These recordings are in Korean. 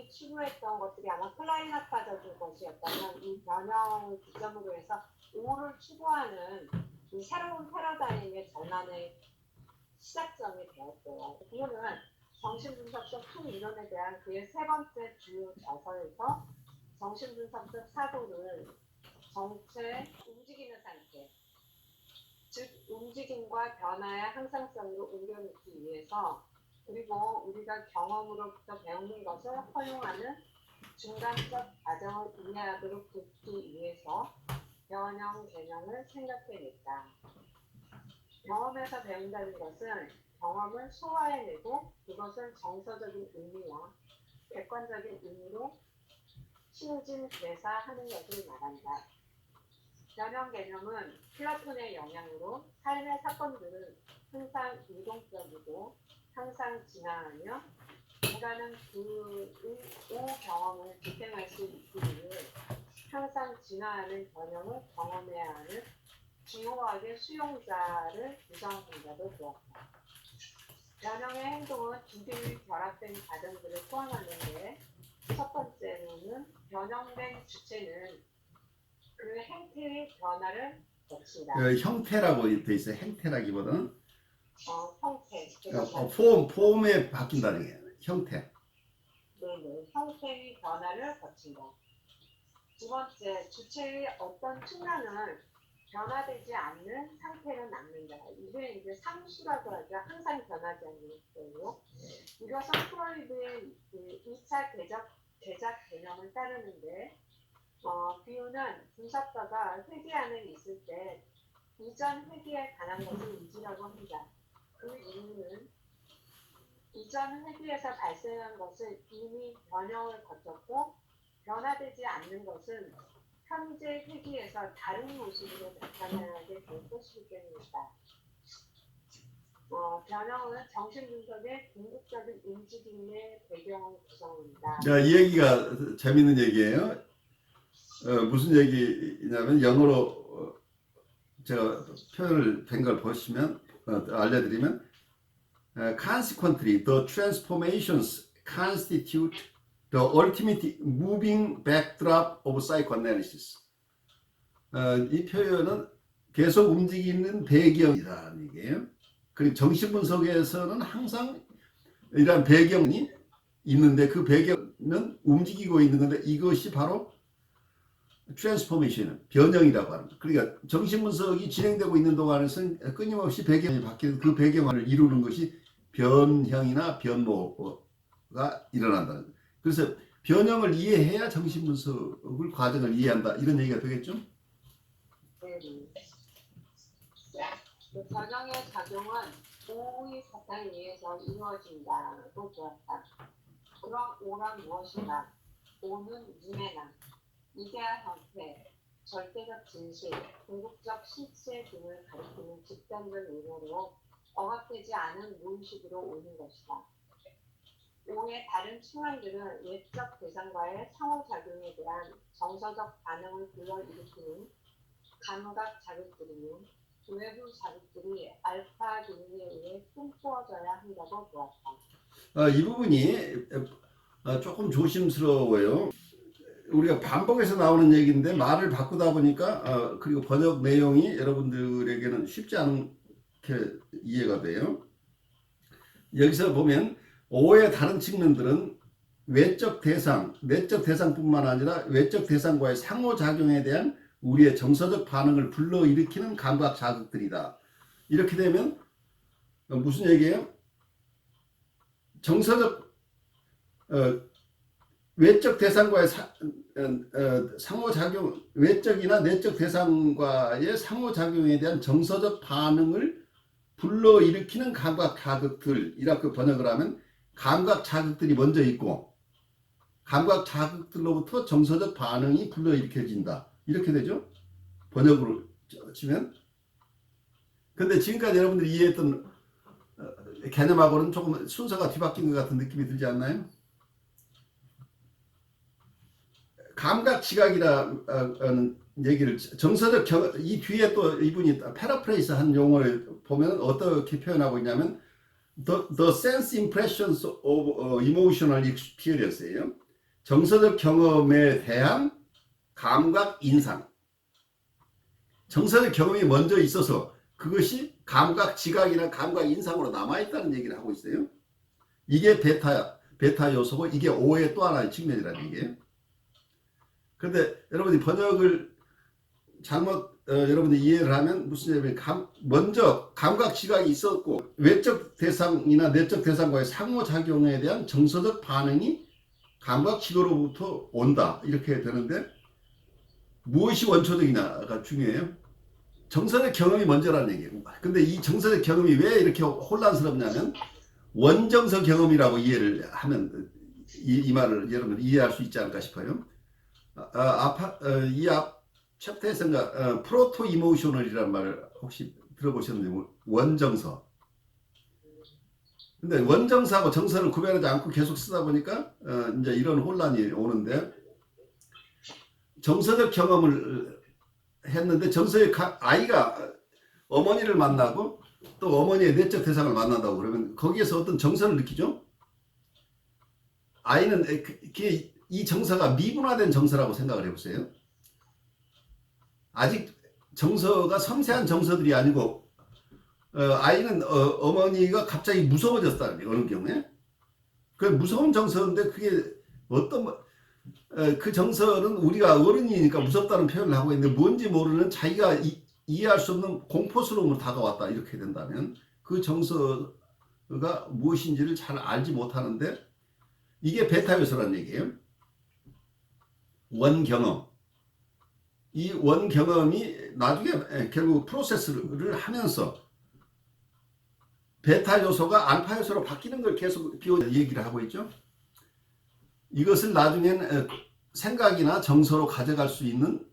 본인이 추구했던 것들이 아마 클라이나파적인 것이었다면 이 변형을 기점으로 해서 O를 추구하는 이 새로운 패러다임의 전환의 시작점이 되었대요. 이유는 정신분석적 총이론에 대한 그의 세 번째 주요 저서에서 정신분석적 사고를 정체 움직이는 상태, 즉 움직임과 변화의 항상성으로 옮겨놓기 위해서 그리고 우리가 경험으로부터 배우는 것을 허용하는 중간적 과정을 이해하도록 돕기 위해서 변형 개념을 생각해냈다. 경험에서 배운다는 것은 경험을 소화해내고 그것을 정서적인 의미와 객관적인 의미로 신진 대사하는 것을 말한다. 변형 개념은 플라톤의 영향으로 삶의 사건들은 항상 유동적이고 항상 진화하며 인간은 그의 경험을 지탱할 수 있기 위해 항상 진화하는 변형을 경험해야 하는 기호학의 수용자를 구성한다고 보았다. 변형의 행동은 두 개의 결합된 과정들을 포함하는데 첫 번째로는 변형된 주체는 그 행태의 변화를 거친다. 형태라고 돼 있어요. 행태라기보다는 형태. 폼에 바뀐다는 게 형태. 네네. 형태의 변화를 거친다. 두 번째, 주체의 어떤 측면을 변화되지 않는 상태로 남는다. 이게 이제 상수라고 하죠. 항상 변하지 않는 거예요. 이것은 프로이드의 2차 제작 개념을 따르는데 비유는 분석가가 회귀 안에 있을 때 이전 회귀에 관한 것을 의지라고 합니다. 그 이유는 이전 회귀에서 발생한 것은 이미 변형을 거쳤고 변화되지 않는 것은 현재 회귀에서 다른 모습으로 나타나게 될 것이기 때문이다. 변형은 정신분석의 궁극적인 움직임의 배경을 구성합니다. 이 얘기가 재밌는 얘기예요. 무슨 얘기냐면 영어로 제가 표현을 된 걸 보시면 알려드리면 consequently the transformations constitute the ultimate moving backdrop of psychoanalysis. 이 표현은 계속 움직이는 배경이라는 얘기예요. 그리고 정신분석에서는 항상 이러한 배경이 있는데 그 배경은 움직이고 있는 건데 이것이 바로 트랜스포메이션, 변형이라고 합니다. 그러니까 정신분석이 진행되고 있는 동안에서는 끊임없이 배경이 바뀌는 그 배경을 이루는 것이 변형이나 변모가 일어난다. 그래서 변형을 이해해야 정신분석을 과정을 이해한다. 이런 얘기가 되겠죠? 그 변형의 작용은 오의 사탕에 의해서 이루어진다고 보았다. 그럼 오란 무엇인가? 오는 유해나 이데아 형태, 절대적 진실, 궁극적 실체 등을 가리키는 집단적 의미로 억압되지 않은 무의식으로 오는 것이다. 오의 다른 측면들은 외적 대상과의 상호작용에 대한 정서적 반응을 불러일으키는 감각 자극들이며 외부 자극들이 알파 기능에 의해 꿈꾸어져야 한다고 보았다. 이 부분이 조금 조심스러워요. 우리가 반복해서 나오는 얘기인데 말을 바꾸다 보니까 그리고 번역 내용이 여러분들에게는 쉽지 않게 이해가 돼요. 여기서 보면 오의 다른 측면들은 외적 대상, 내적 대상뿐만 아니라 외적 대상과의 상호작용에 대한 우리의 정서적 반응을 불러일으키는 감각 자극들이다. 이렇게 되면 무슨 얘기예요? 정서적 외적 대상과의 상호작용, 외적이나 내적 대상과의 상호작용에 대한 정서적 반응을 불러일으키는 감각 자극들, 이렇게 번역을 하면 감각 자극들이 먼저 있고 감각 자극들로부터 정서적 반응이 불러일으켜진다. 이렇게 되죠? 번역으로 치면. 근데 지금까지 여러분들이 이해했던 개념하고는 조금 순서가 뒤바뀐 것 같은 느낌이 들지 않나요? 감각 지각이라는 얘기를 정서적 이 뒤에 또 이분이 패러프레이스 한 용어를 보면 어떻게 표현하고 있냐면 the sense impressions of emotional experience예요. 정서적 경험에 대한 감각 인상. 정서적 경험이 먼저 있어서 그것이 감각 지각이나 감각 인상으로 남아있다는 얘기를 하고 있어요. 이게 베타 요소고 이게 오의 또 하나의 측면이라는 얘기예요. 그런데 여러분이 번역을 잘못 여러분이 이해를 하면 무슨 얘기냐면 먼저 감각 지각이 있었고 외적 대상이나 내적 대상과의 상호작용에 대한 정서적 반응이 감각 지도로부터 온다 이렇게 되는데 무엇이 원초적이냐가 중요해요. 정서적 경험이 먼저라는 얘기예요. 근데 이 정서적 경험이 왜 이렇게 혼란스럽냐면 원정서 경험이라고 이해를 하면 이 말을 여러분 이해할 수 있지 않을까 싶어요. 이 앞 챕터에서인가 프로토 이모셔널이라는 말을 혹시 들어보셨는지 원정서. 근데 원정서하고 정서를 구별하지 않고 계속 쓰다 보니까 이제 이런 혼란이 오는데 정서적 경험을 했는데 정서의 아이가 어머니를 만나고 또 어머니의 내적 대상을 만난다고 그러면 거기에서 어떤 정서를 느끼죠. 아이는 이 정서가 미분화된 정서라고 생각을 해보세요. 아직 정서가 섬세한 정서들이 아니고 아이는 어머니가 갑자기 무서워졌다는 거예요. 어느 경우에 그 무서운 정서인데 그게 어떤 그 정서는 우리가 어른이니까 무섭다는 표현을 하고 있는데 뭔지 모르는 자기가 이해할 수 없는 공포스러움으로 다가왔다 이렇게 된다면 그 정서가 무엇인지를 잘 알지 못하는데 이게 베타 요소라는 얘기예요. 원경험. 이 원경험이 나중에 결국 프로세스를 하면서 베타 요소가 알파 요소로 바뀌는 걸 계속 얘기를 하고 있죠. 이것을 나중엔 생각이나 정서로 가져갈 수 있는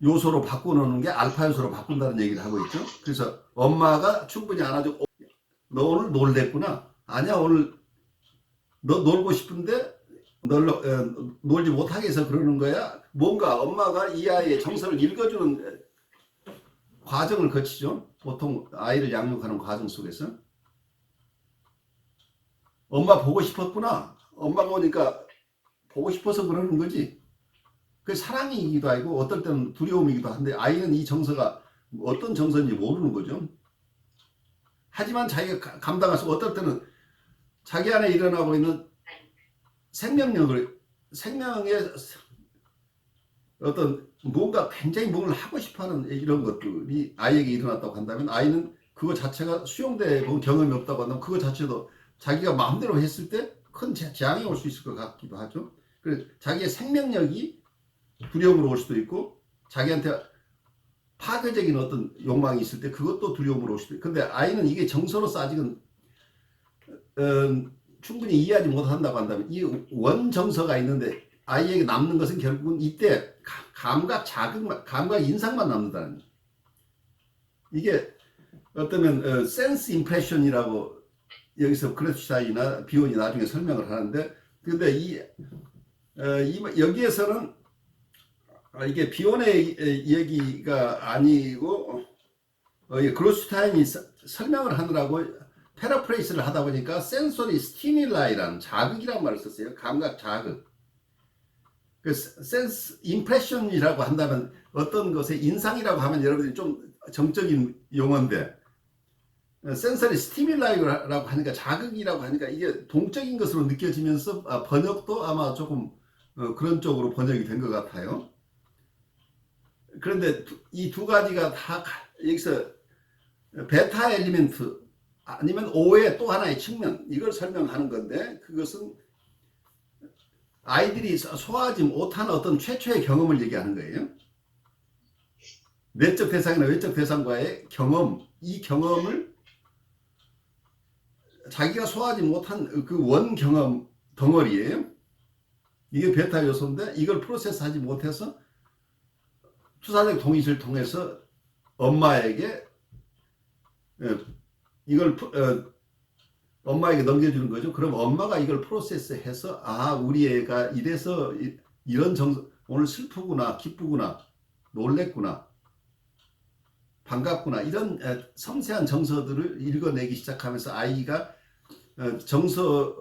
요소로 바꿔놓는 게 알파 요소로 바꾼다는 얘기를 하고 있죠. 그래서 엄마가 충분히 안아주고 너 오늘 놀랬구나. 아니야 오늘 너 놀고 싶은데 놀지 못하게 해서 그러는 거야. 뭔가 엄마가 이 아이의 정서를 읽어주는 과정을 거치죠. 보통 아이를 양육하는 과정 속에서 엄마 보고 싶었구나. 엄마가 오니까 보고 싶어서 그러는 거지. 그 사랑이기도 하고 어떨 때는 두려움이기도 한데 아이는 이 정서가 어떤 정서인지 모르는 거죠. 하지만 자기가 감당할 수 어떨 때는 자기 안에 일어나고 있는 생명의 어떤 뭔가 굉장히 뭘 하고 싶어하는 이런 것들이 아이에게 일어났다고 한다면 아이는 그거 자체가 수용돼 본 경험이 없다고 한다면 그거 자체도 자기가 마음대로 했을 때 큰 재앙이 올 수 있을 것 같기도 하죠. 그래서 자기의 생명력이 두려움으로 올 수도 있고 자기한테 파괴적인 어떤 욕망이 있을 때 그것도 두려움으로 올 수도 있고 근데 아이는 이게 정서로서 아직은 충분히 이해하지 못한다고 한다면 이 원정서가 있는데 아이에게 남는 것은 결국은 이때 감각 자극만 감각 인상만 남는다는 거예요. 이게 어쩌면 센스 임프레션이라고 여기서 크레스샤이나 비온이 나중에 설명을 하는데 근데 여기에서는 이게 비온의 얘기가 아니고 그로스타인이 설명을 하느라고 패러프레이스를 하다 보니까 센소리 스티뮬라이라는 자극이라는 말을 썼어요. 감각 자극. 그 센스 임프레션이라고 한다면 어떤 것의 인상이라고 하면 여러분들이 좀 정적인 용어인데 센서리 스티뮬라이라고 하니까 자극이라고 하니까 이게 동적인 것으로 느껴지면서 번역도 아마 조금 그런 쪽으로 번역이 된 것 같아요. 그런데 이 두 가지가 다 여기서 베타 엘리멘트 아니면 오의 또 하나의 측면 이걸 설명하는 건데 그것은 아이들이 소화하지 못한 어떤 최초의 경험을 얘기하는 거예요. 내적 대상이나 외적 대상과의 경험, 이 경험을 자기가 소화하지 못한 그 원 경험 덩어리예요. 이게 베타 요소인데 이걸 프로세스하지 못해서 투사적 동의를 통해서 엄마에게 이걸 엄마에게 넘겨주는 거죠. 그럼 엄마가 이걸 프로세스해서 우리 애가 이래서 이런 오늘 슬프구나 기쁘구나 놀랬구나 반갑구나 이런 섬세한 정서들을 읽어내기 시작하면서 아이가 정서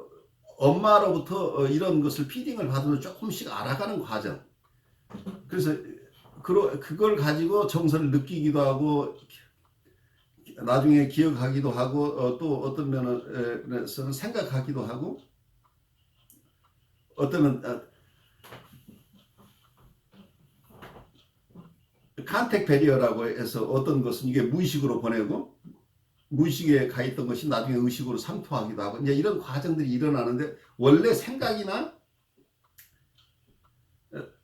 엄마로부터 이런 것을 피딩을 받으면 조금씩 알아가는 과정. 그래서 그걸 가지고 정서를 느끼기도 하고 나중에 기억하기도 하고 또 어떤 면에서는 생각하기도 하고 어떤 컨택 베리어라고 해서 어떤 것은 이게 무의식으로 보내고 무의식에 가 있던 것이 나중에 의식으로 상투하기도 하고 이제 이런 과정들이 일어나는데 원래 생각이나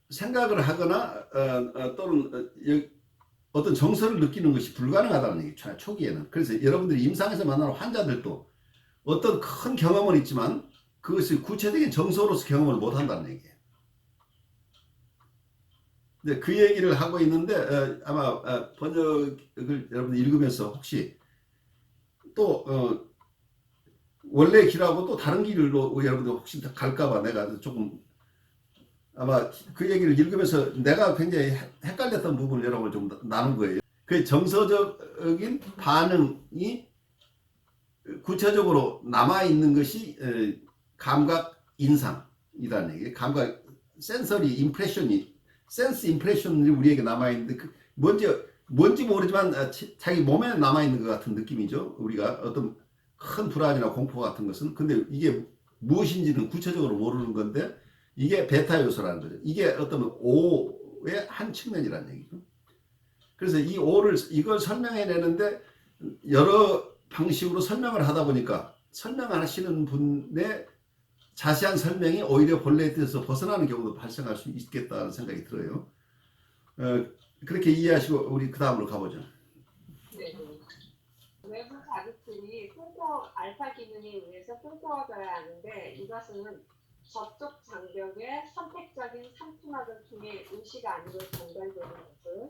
생각을 하거나 또는 어떤 정서를 느끼는 것이 불가능하다는 얘기죠. 초기에는. 그래서 여러분들이 임상에서 만나는 환자들도 어떤 큰 경험은 있지만 그것이 구체적인 정서로서 경험을 못한다는 얘기예요. 근데 그 얘기를 하고 있는데 아마 번역을 여러분들 읽으면서 혹시 또 원래 길하고 또 다른 길로 여러분들 혹시 갈까봐 내가 조금 아마 그 얘기를 읽으면서 내가 굉장히 헷갈렸던 부분을 여러분을 좀 나눈 거예요. 그 정서적인 반응이 구체적으로 남아있는 것이 감각 인상이라는 얘기예요. 감각 센서리 임프레션이 센스 임프레션이 우리에게 남아있는데 뭔지 모르지만 자기 몸에 남아있는 것 같은 느낌이죠. 우리가 어떤 큰 불안이나 공포 같은 것은 근데 이게 무엇인지는 구체적으로 모르는 건데 이게 베타 요소라는 거죠. 이게 어떤 O의 한 측면이라는 얘기죠. 그래서 이 O를 이걸 설명해내는데 여러 방식으로 설명을 하다 보니까 설명하시는 분의 자세한 설명이 오히려 본래에 뜻에서 벗어나는 경우도 발생할 수 있겠다는 생각이 들어요. 그렇게 이해하시고 우리 그 다음으로 가보죠. 네. 외부 자극들이 알파 기능에 의해서 끈거워져야 하는데 이것은 저쪽 장벽의 선택적인 상투막을 통해 의식 안으로 전달되는 것을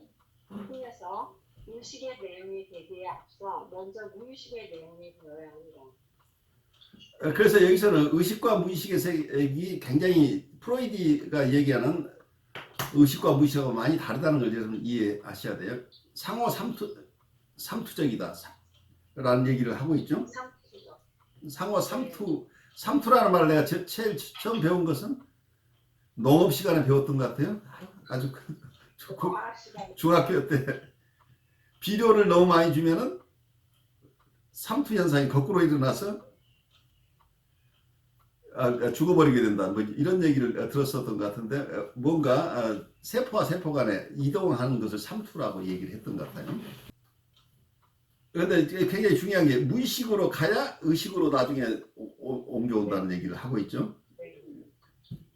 통해서 의식의 내용이 되기에 앞서 먼저 무의식의 내용이 되어야 합니다. 그래서 여기서는 의식과 무의식의 색이 굉장히 프로이드가 얘기하는 의식과 무의식하고 많이 다르다는 걸 여러분 이해하셔야 돼요. 상호 삼투적이다 라는 얘기를 하고 있죠. 상호 삼투라는 말을 내가 제일 처음 배운 것은 농업 시간에 배웠던 것 같아요. 아주 중학교 때 비료를 너무 많이 주면은 삼투 현상이 거꾸로 일어나서 죽어버리게 된다. 뭐 이런 얘기를 들었었던 것 같은데 뭔가 세포와 세포 간에 이동하는 것을 삼투라고 얘기를 했던 것 같아요. 그런데 굉장히 중요한 게 무의식으로 가야 의식으로 나중에 옮겨온다는 얘기를 하고 있죠.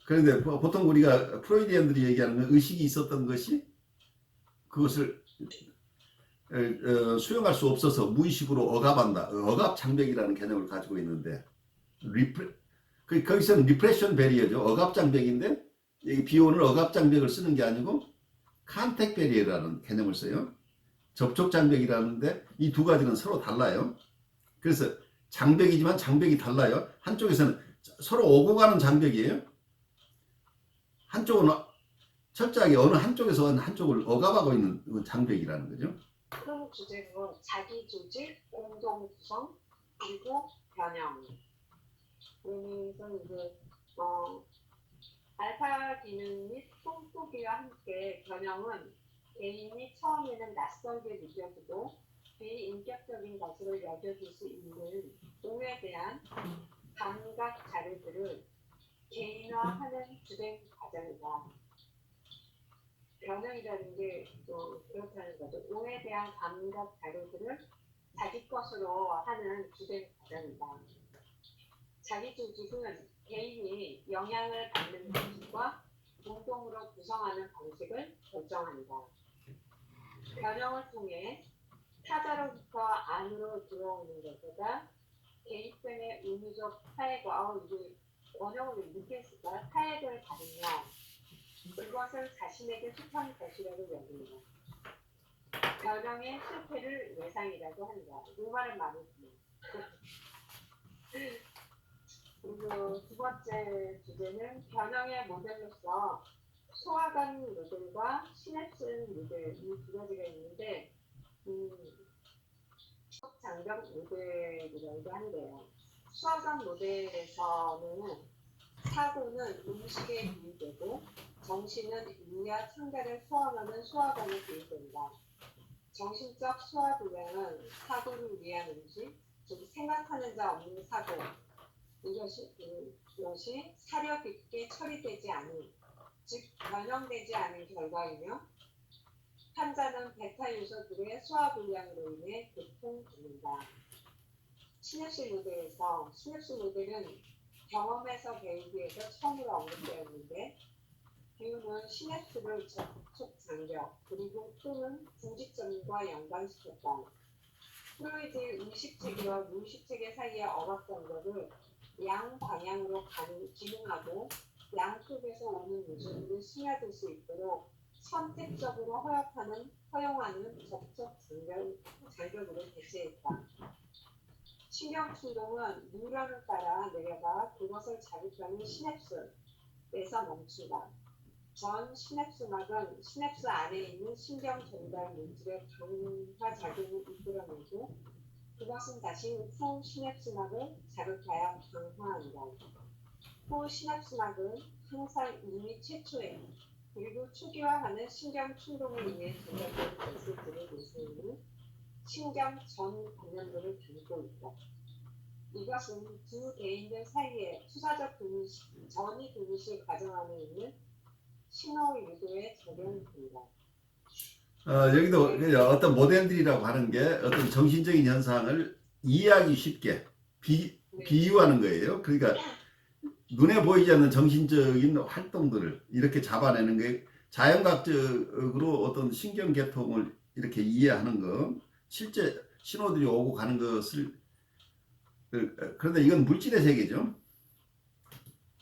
그런데 보통 우리가 프로이디언들이 얘기하는 건 의식이 있었던 것이 그것을 수용할 수 없어서 무의식으로 억압한다. 억압 장벽이라는 개념을 가지고 있는데 거기서는 리프레션 베리어죠. 억압 장벽인데 비오는 억압 장벽을 쓰는 게 아니고 컨택 베리어라는 개념을 써요. 접촉 장벽이라는데 이 두 가지는 서로 달라요. 그래서 장벽이지만 장벽이 달라요. 한쪽에서는 서로 오고 가는 장벽이에요. 한쪽은 철저하게 어느 한쪽에서 어느 한쪽을 억압하고 있는 장벽이라는 거죠. 큰 주제는 자기 조직, 공동 구성, 그리고 변형. 그래서 이제 알파 기능 및 뽕뽀기와 함께 변형은 개인이 처음에는 낯설게 느껴지고 비인격적인 것으로 여겨질 수 있는 오에 대한 감각 자료들을 개인화하는 주된 과정이다. 변형이라는 게 그렇다는 거죠. 오에 대한 감각 자료들을 자기 것으로 하는 주된 과정이다. 자기 조직은 개인이 영향을 받는 방식과 공동으로 구성하는 방식을 결정한다. 변형을 통해 타자로부터 안으로 들어오는 것보다 개입됨의 의무적 타액과 이게 원형으로 이렇게 했을까? 타액을 받으며 그것을 자신에게 속한 것이라고 여깁니다. 변형의 실패를 외상이라고 한다. 이 말은 많이 듭니다. 그리고 두 번째 주제는 변형의 모델로서 소화관 모델과 시냅슨 모델 이 두 가지가 있는데 장벽 모델이라고 한대요. 수화관 모델에서는 사고는 음식에 비유되고 정신은 인과 창자를 포함하는 수화관에 비유된다. 정신적 수화불량은 사고를 위한 음식, 즉 생각하는 자 없는 사고, 이것이 사려 깊게 처리되지 않은, 즉 변형되지 않은 결과이며 환자는 베타 요소들의 소화불량으로 인해 고통받는다. 시냅스 모델에서 시냅스 모델은 경험에서 배우기에서 처음으로 언급되었는데 배우는 시냅스를 접촉 장벽 그리고 또는 중직점과 연관시켰다. 프로이드의 의식체계와 무의식체계 사이의 억압 장벽을 양방향으로 기능하고 양쪽에서 오는 요소들을 스며들 수 있도록 선택적으로 허용하는 접촉 장벽으로 대체했다. 신경 충동은 뉴런을 따라 내려가 그것을 자극하는 시냅스에서 멈춘다. 전 시냅스막은 시냅스 안에 있는 신경 전달 물질의 강화 작용을 이끌어내고 그것은 다시 후 시냅스막을 자극하여 강화한다. 후 시냅스막은 항상 이미 최초에 그리고 초기화하는 신경 충동을 위해 제작된 메시지를 내세우는 신경 전 관련도를 담고 있다. 이것은 두 개인들 사이에 투사적 전이 동시에 과정 안에 있는 신호 유도에 적용됩니다. 여기도 어떤 모델들이라고 하는 게 어떤 정신적인 현상을 이해하기 쉽게 비유하는 거예요. 그러니까 눈에 보이지 않는 정신적인 활동들을 이렇게 잡아내는 게 자연과학적으로 어떤 신경계통을 이렇게 이해하는 거, 실제 신호들이 오고 가는 것을, 그런데 이건 물질의 세계죠.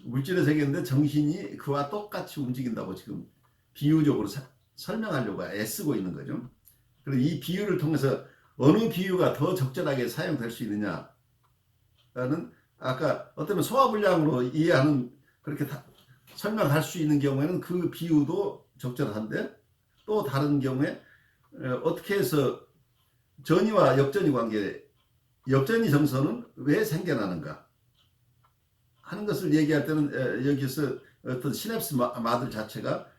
물질의 세계인데 정신이 그와 똑같이 움직인다고 지금 비유적으로 설명하려고 애쓰고 있는 거죠. 그리고 이 비유를 통해서 어느 비유가 더 적절하게 사용될 수 있느냐는 아까 어쩌면 소화불량으로 이해하는 그렇게 설명할 수 있는 경우에는 그 비유도 적절한데 또 다른 경우에 어떻게 해서 전이와 역전이 관계, 역전이 정서는 왜 생겨나는가 하는 것을 얘기할 때는 여기서 어떤 시냅스 마들 자체가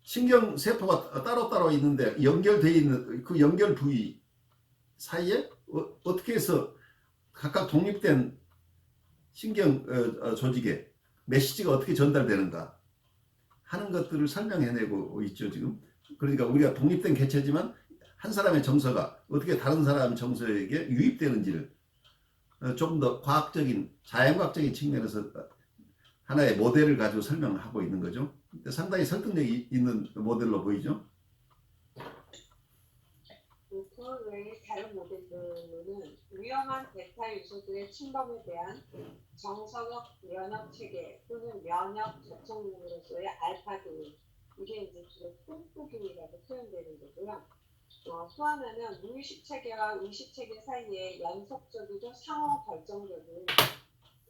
신경세포가 따로따로 있는데 연결되어 있는 그 연결 부위 사이에 어떻게 해서 각각 독립된 신경 조직에 메시지가 어떻게 전달되는가 하는 것들을 설명해내고 있죠 지금. 그러니까 우리가 독립된 개체지만 한 사람의 정서가 어떻게 다른 사람 정서에게 유입되는지를 조금 더 과학적인 자연과학적인 측면에서 하나의 모델을 가지고 설명하고 있는 거죠. 상당히 설득력이 있는 모델로 보이죠. 그 외의 다른 모델들로는 위험한 베타 요소들의 침범에 대한 정서적 면역 체계 또는 면역 접촉력으로서의 알파 기능, 이게 이제 주로 뿜뿌기이라고 표현되는 거고요. 또 하나는 무의식 체계와 의식 체계 사이에 연속적이고 상호 결정적인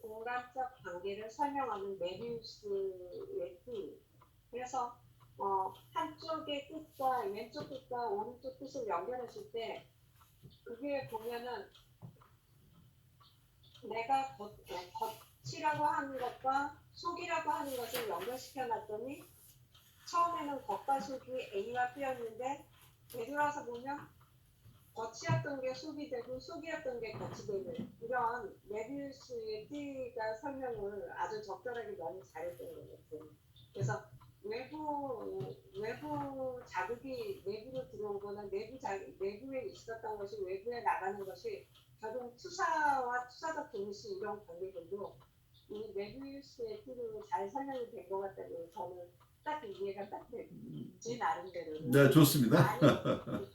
공간적 관계를 설명하는 메비우스의 띠. 그래서 한쪽의 끝과 왼쪽 끝과 오른쪽 끝을 연결했을 때 그게 보면은 내가 겉이라고 하는 것과 속이라고 하는 것을 연결시켜 놨더니 처음에는 겉과 속이 A와 B였는데 되돌아서 보면 겉이었던 게 속이 되고 속이었던 게 겉이 되는 이런 메비우스의 띠가 설명을 아주 적절하게 많이 잘했던 것 같아요. 그래서 외부 자극이 내부로 들어오거나 내부에 있었던 것이 외부에 나가는 것이 결국 투사와 투사적 동시 이런 관계들도 이 메비우스의 띠로 잘 설명이 된 것 같다고 저는 딱 이해가 딱 돼. 제 나름대로. 네, 좋습니다. 많이